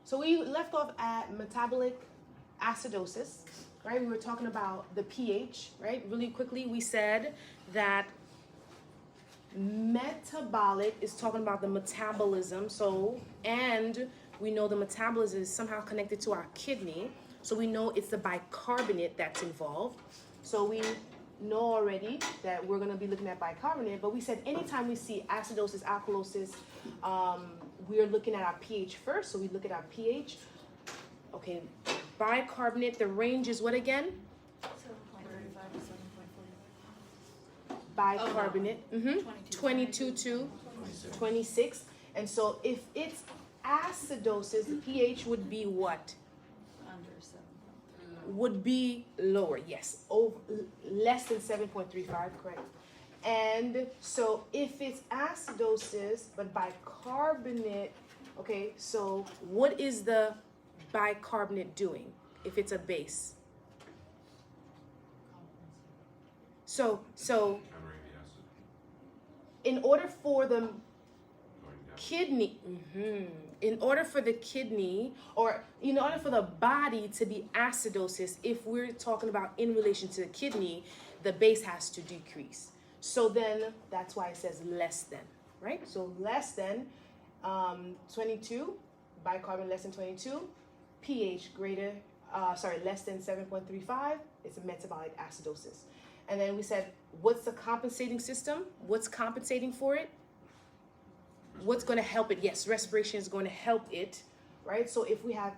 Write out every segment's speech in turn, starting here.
So we left off at metabolic acidosis, right? We were talking about the pH, right? Really quickly, we said that metabolic is talking about the metabolism. So, and we know the metabolism is somehow connected to our kidney. So we know it's the bicarbonate that's involved. So we know already that we're going to be looking at bicarbonate, but we said anytime we see acidosis, alkalosis, we are looking at our pH first. So we look at our pH. Okay, bicarbonate, the range is what again? 7.35 to 7.45. Bicarbonate, 22 to 26. And so if it's acidosis, the pH would be what? Under 7.3. Would be lower, yes, over less than 7.35, correct. And so if it's acidosis but bicarbonate, okay, so what is the bicarbonate doing if it's a base? So in order for the kidney, in order for the kidney, or in order for the body to be acidosis, if we're talking about in relation to the kidney, the base has to decrease. So then that's why it says less than, right? So less than 22, bicarbonate less than 22, pH greater, less than 7.35, it's a metabolic acidosis. And then we said, what's the compensating system? What's compensating for it? What's going to help it? Yes, respiration is going to help it, right? So if we have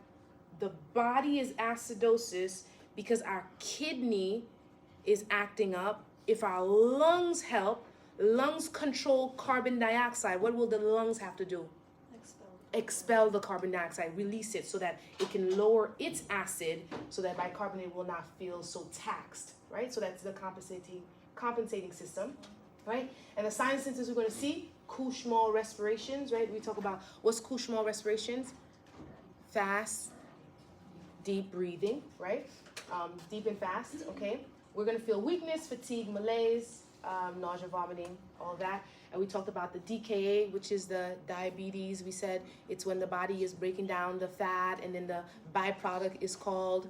the body is acidosis because our kidney is acting up, if our lungs help, lungs control carbon dioxide, what will the lungs have to do? Expel the carbon dioxide, release it so that it can lower its acid so that bicarbonate will not feel so taxed, right? So that's the compensating system, right? And the signs and symptoms we're going to see, Kushmal respirations, right? We talk about what's Kushmal respirations? Fast, deep breathing, right? Deep and fast, okay? We're going to feel weakness, fatigue, malaise, nausea, vomiting, all that. And we talked about the DKA, which is the diabetes. We said it's when the body is breaking down the fat, and then the byproduct is called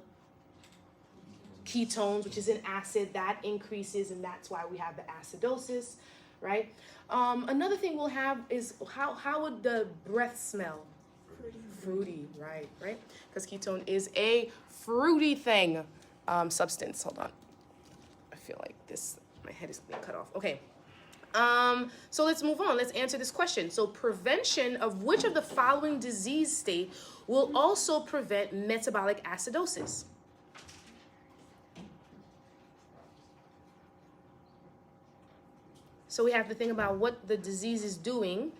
ketones, which is an acid that increases, and that's why we have the acidosis, right? Another thing we'll have is how would the breath smell? Fruity, right? Because ketone is a fruity thing, substance. Hold on. I feel like my head is being cut off. Okay. So let's move on. Let's answer this question. So prevention of which of the following disease state will also prevent metabolic acidosis? So we have to think about what the disease is doing,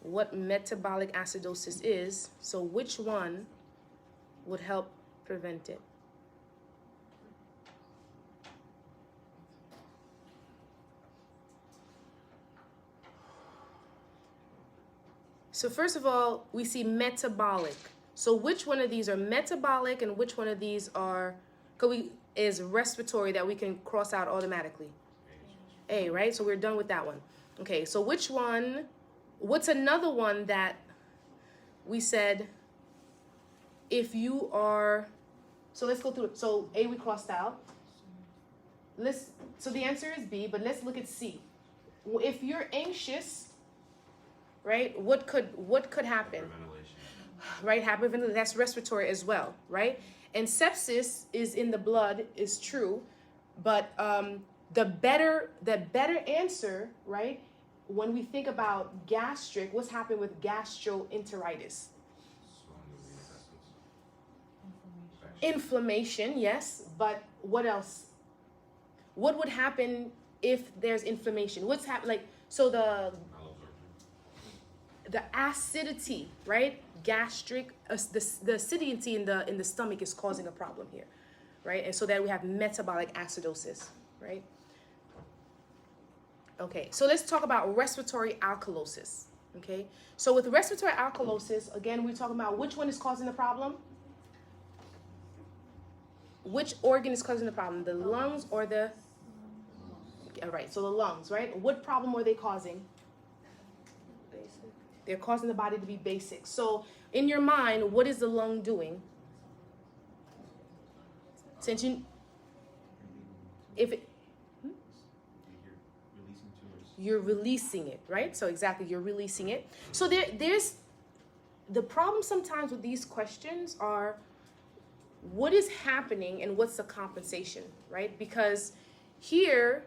what metabolic acidosis is. So which one would help prevent it? So first of all, we see metabolic. So which one of these are metabolic and which one of these is respiratory that we can cross out automatically? A, right? So we're done with that one. Okay, so what's another one that we said if you are, so let's go through it. So A we crossed out. So the answer is B, but let's look at C. If you're anxious, right? What could happen? Right, hyperventilation. That's respiratory as well, right? And sepsis is in the blood is true, but the better answer, right? When we think about gastric, what's happening with gastroenteritis? Inflammation, yes, but what else? What would happen if there's inflammation? What's happening? So the acidity, right? Gastric, the acidity in the stomach is causing a problem here, right? And so then we have metabolic acidosis, right? Okay, so let's talk about respiratory alkalosis, okay? So with respiratory alkalosis, again, we're talking about which one is causing the problem? Which organ is causing the problem? The lungs or the... All right, so the lungs, right? What problem are they causing? They're causing the body to be basic. So in your mind, what is the lung doing? Since you, if it, you're releasing it, right? So exactly, you're releasing it. So there's the problem sometimes with these questions are what is happening and what's the compensation, right? Because here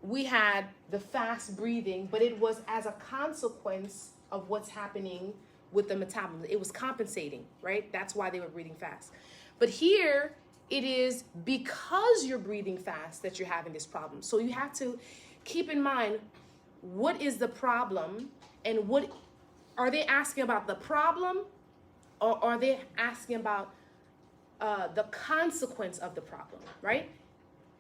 we had the fast breathing, but it was as a consequence of what's happening with the metabolism. It was compensating, right? That's why they were breathing fast. But here it is because you're breathing fast that you're having this problem. So you have to keep in mind, what is the problem, and what are they asking about, the problem, or are they asking about the consequence of the problem, right?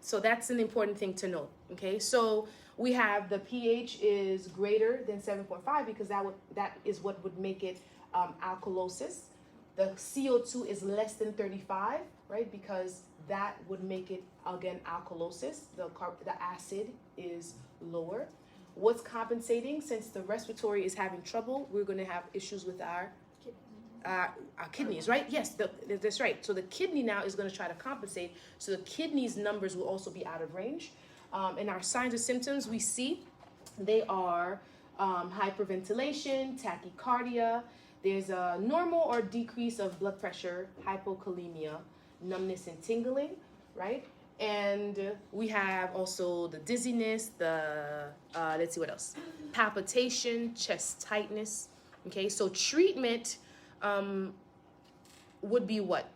So that's an important thing to note. Okay, so we have the pH is greater than 7.5 because that is what would make it alkalosis. The CO2 is less than 35, right? Because that would make it, again, alkalosis. The acid is lower. What's compensating? Since the respiratory is having trouble, we're going to have issues with our kidneys, right? Yes, that's right. So the kidney now is going to try to compensate. So the kidney's numbers will also be out of range. And our signs and symptoms we see, they are hyperventilation, tachycardia. There's a normal or decrease of blood pressure, hypokalemia, numbness and tingling, right? And we have also the dizziness, let's see what else, palpitation, chest tightness. Okay, so treatment would be what?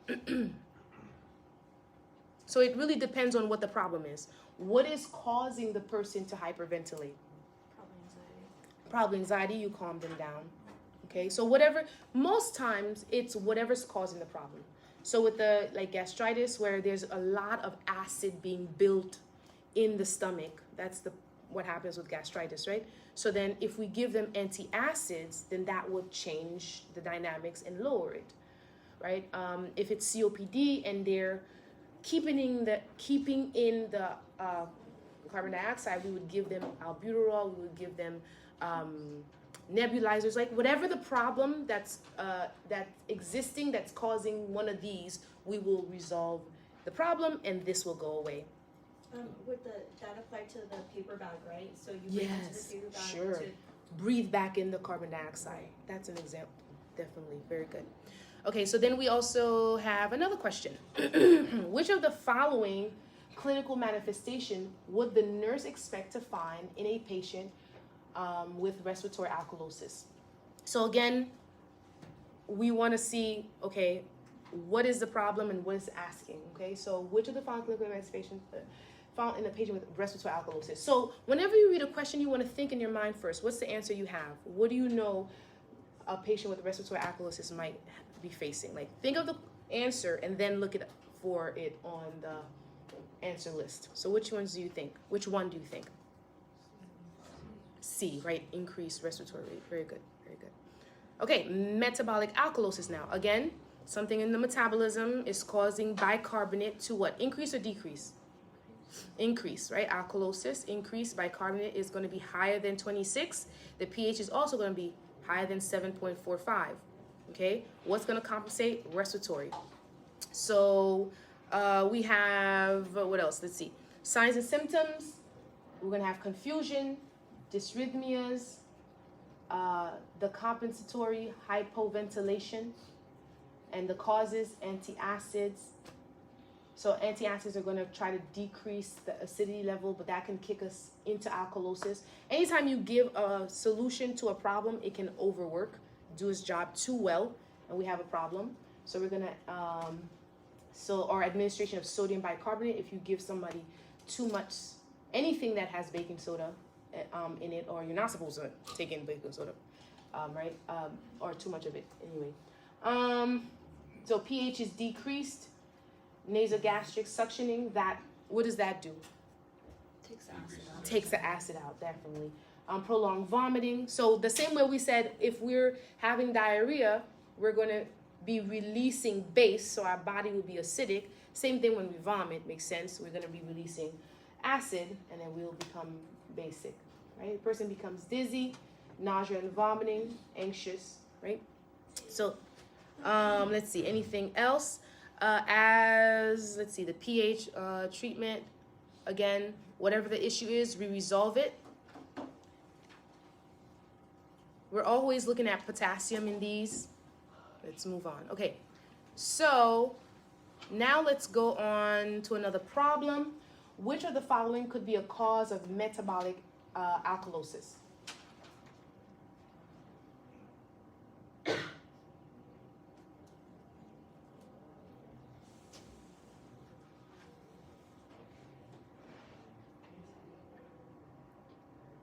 So it really depends on what the problem is. What is causing the person to hyperventilate? Probably anxiety. You calm them down. Okay, so most times it's whatever's causing the problem. So with the gastritis, where there's a lot of acid being built in the stomach, that's what happens with gastritis, right? So then if we give them antacids, then that would change the dynamics and lower it, right? If it's COPD and they're keeping in the carbon dioxide, we would give them albuterol, we would give them nebulizers, like whatever the problem that's existing that's causing one of these, we will resolve the problem and this will go away. Would that apply to the paper bag, right? So you breathe into the paper bag. Sure. Breathe back in the carbon dioxide. That's an example. Definitely. Very good. Okay, so then we also have another question. Which of the following clinical manifestation would the nurse expect to find in a patient with respiratory alkalosis? So again, we want to see, okay, what is the problem and what is asking, okay? So which of the following clinical manifestations found in a patient with respiratory alkalosis? So whenever you read a question, you want to think in your mind first, what's the answer you have? What do you know a patient with respiratory alkalosis might be facing? Like, think of the answer and then look for it on the answer list. So which one do you think? C, right? Increased respiratory rate. Very good. Very good. Okay, metabolic alkalosis now. Again, something in the metabolism is causing bicarbonate to what? Increase or decrease? Increase, right? Alkalosis, increase. Bicarbonate is going to be higher than 26. The pH is also going to be higher than 7.45. Okay, what's going to compensate? Respiratory. So we have, what else? Let's see. Signs and symptoms. We're going to have confusion, dysrhythmias, the compensatory hypoventilation, and the causes, antacids. So antacids are going to try to decrease the acidity level, but that can kick us into alkalosis. Anytime you give a solution to a problem, it can overwork, do its job too well, and we have a problem. So we're going to, our administration of sodium bicarbonate, if you give somebody too much, anything that has baking soda in it, or you're not supposed to take in baking soda, right? Or too much of it, anyway. So pH is decreased. Nasogastric suctioning, what does that do? Takes the acid out. Takes the acid out, definitely. Prolonged vomiting. So the same way we said, if we're having diarrhea, we're going to be releasing base, so our body will be acidic. Same thing when we vomit, makes sense. We're going to be releasing acid, and then we'll become basic, right? The person becomes dizzy, nausea and vomiting, anxious, right? So, let's see, anything else? Let's see, the pH treatment, again, whatever the issue is, we resolve it. We're always looking at potassium in these. Let's move on. Okay, so now let's go on to another problem. Which of the following could be a cause of metabolic alkalosis?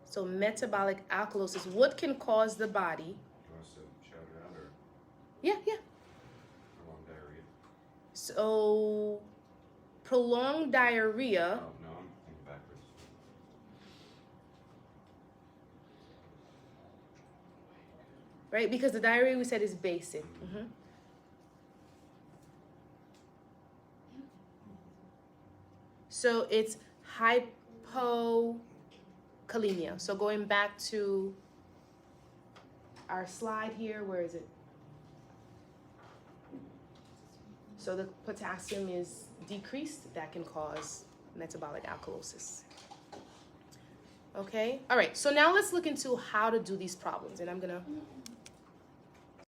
So metabolic alkalosis, what can cause the body? You want us to shout it out or Yeah. prolonged diarrhea? So prolonged diarrhea. Oh, no, I'm thinking backwards. Right, because the diarrhea we said is basic. So it's hypokalemia. So going back to our slide here, where is it? So the potassium is decreased. That can cause metabolic alkalosis. Okay, all right, so now let's look into how to do these problems. And I'm gonna